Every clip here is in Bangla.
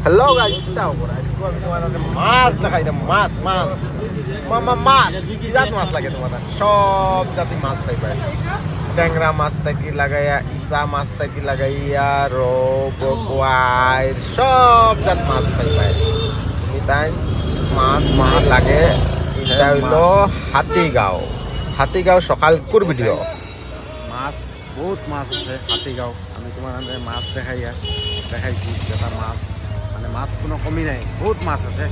হ্যালো গাইস, কিটা খবর? আজকে আমি তোমাদের মাছ দেখাই দাম। মাছ মাছ মাছ কি জাত মাছ লাগে তোমাদের? সব জাতি মাছ পাইবা। ট্যাংরা মাছ থেকে লাগাইয়া, ইসা মাছ থেকে লাগাইয়া, রৌ কোয়াইর সব জাত মাছ পাইবা। তুমি তাই মাছ মাছ লাগে। এটা হইলো হাতিগাঁও সকালকুর ভিডিও। মাছ বহুত মাছ আছে হাতিগাঁও। আমি তোমার মাছ দেখাইছি যেটা মাছ মানে মাছ কোনো কমি নাই, বহুত মাছ আছে,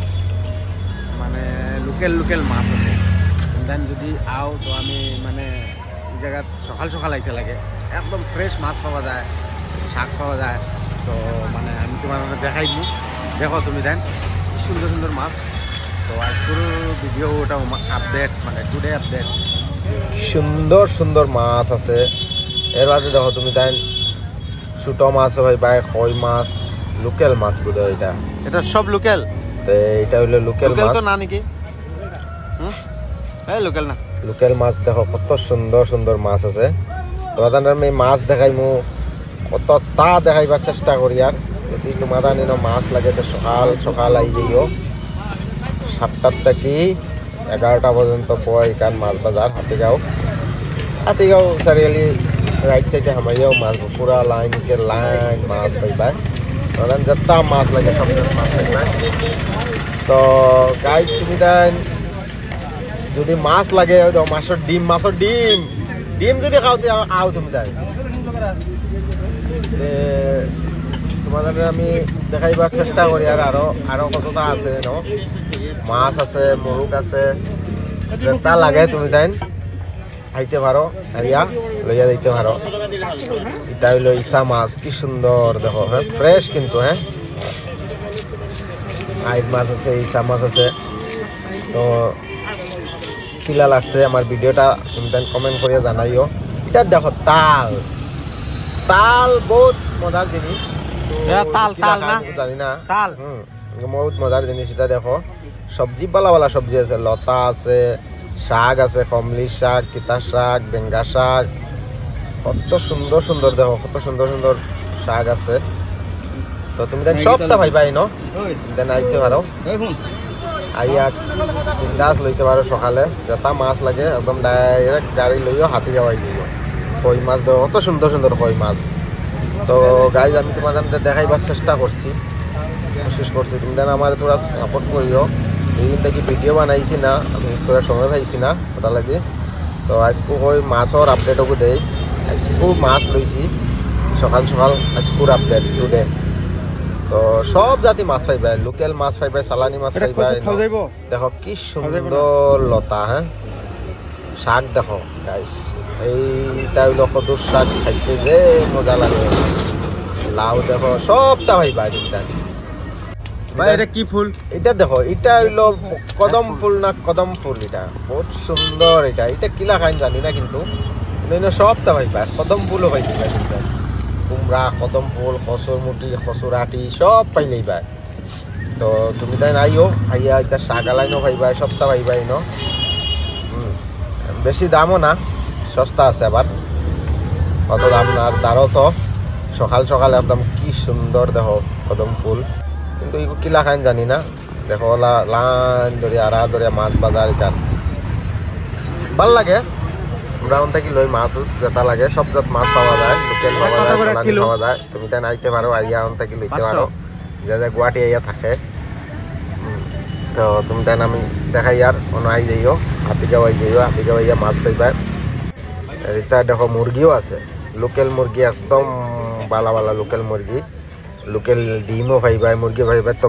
মানে লোকেল মাছ আছে। দেন যদি আও তো আমি মানে এই জায়গাত সকাল আইতে লাগে, একদম ফ্রেশ মাছ পাওয়া যায়, শাক পাওয়া যায়। তো মানে আমি তোমার দেখাই দিই, দেখো তুমি দেন সুন্দর মাছ। তো আজকের ভিডিও ওটা আপডেট, মানে টুডে আপডেট। সুন্দর মাছ আছে। এর মাঝে দেখো তুমি তাই ছোট মাছ ভাই, কই মাছ, লোকেল মাছ বোধ হয় এটা সব লোকেল। তো এটা হইলো লোকেল মাছ তো না নাকি? লোকেল না, লোকেল মাছ। দেখো কত সুন্দর মাছ আছে। তোমাদের আমি মাছ দেখাইমু, কত তা দেখাইবার চেষ্টা করি। আর যদি তোমাদের নিন মাছ লাগে তো সকাল আই যাইও। 7টা থেকে 11টা পর্যন্ত বয় কান মাছ বাজার হাতিগাঁও চারিআলি রাইট সাইডে হামাইয়াও মাছ পুরা লাইন মাছ পাইবা। যত মাছ লাগে সব মাছ পাইবা। তো গাইস তুমি দেন যদি মাছ লাগে মাছের ডিম যদি খাওতে আও তুমি দেন তোমাদের আমি দেখাইবার চেষ্টা করি। আর আরো কতটা আছে ন, মাছ আছে, মুরুক আছে, যেটা লাগে তুমি দেন আইতে পারো, আইয়া লইয়া দিতে পারো। এটা হইলো ইসা মাছ, কি সুন্দর দেখো, হ্যাঁ ফ্রেশ কিন্তু। হ্যাঁ আইর মাছ আছে, ইসা মাছ আছে। তো কিলা লাগছে আমার ভিডিওটা তুমি দেন কমেন্ট করিয়া জানাইও। এটা দেখো তাল বহুত মজার জিনিস। জানি না তাল বহুত মজার জিনিস। এটা দেখো সবজি বালা সবজি আছে, লতা আছে, শাক আছে, কমলি শাক, কিতা শাক, বেঙ্গা শাক, কত সুন্দর দেখো, কত সুন্দর শাক আছে। তো তুমি দেন সবটা ভাইবাই ন দেন আইতে পারো, আইয়া বিন্দাস লইতে পারো। সকালে যেটা মাছ লাগে একদম ডাইরেক্ট গাড়ি লইও হাতিগাঁও আই যাইও। কই মাছ দেখো কত সুন্দর কই মাছ। তো গাইজ আমি তোমার দেখাইবার চেষ্টা করছি, কোশিশ করছি। তুমি দেন আমার তোরা সাপোর্ট করিও। এইদিন থেকে ভিডিও বানাইছি না, আমি তোরা সময় পাইছি না কথা লাগে। তো আজকু ওই মাছর আপডেটকু দেই। আজকু মাছ লইছি সকাল আজকুর আপডেট টুডে। তো সব জাতি মাছ পাইবা, লোকেল মাছ পাইবা, চালানি মাছ পাইবা। দেখো কি সুন্দর লতা, হ্যাঁ শাক দেখো গাইস। এইটা হইলো কদুর শাক, খাইতে যে মজা লাগে। লাউ দেখো সবটা ভাইবা। এটা কি ফুল? এটা দেখো, এটা হইলো কদম ফুল না কদম ফুল। এটা বহুত সুন্দর। এটা কিলা খাইন জানি না, কিন্তু সবটা ভাইবা। কদম ফুলও পাইবা, কুমড়া, কদম ফুল, খসুর আটি সব পাইলেই পাই। তো তুমি তাই আইও, আইয়া এটা শাক আলাইনও পাইবা, সবটা পাইবাই ন। বেশি দামও না, সস্তা আছে আবার, অত দাম না। আর তারও তো সকাল একদম কি সুন্দর দেখো কদম ফুল। কিন্তু এগুলো কিলা খাইন জানি না। দেখো লাইন ধরিয়া মাছ বাজার এখান ভাল লাগে। আমরা থেকে লই মাছ যেটা লাগে, সব জাত মাছ পাওয়া যায়, লোকেল পাওয়া যায়, চালানি পাওয়া যায়। তুমি তাই আইতে পারো, আইয়া থেকে লইতে পারো, যে গুয়াহাটি আইয়া থাকে। তো তুমি তাই আমি দেখাই আর অন্য আই যাইও, হাতিগাঁও আইয়া মাছ পাইবা। এটা দেখো মুরগিও আছে, লোকেল মুরগি, একদম বালা লোকেল মুরগি, লোকেল ডিমও পাইবা, মুরগি পাইবা। তো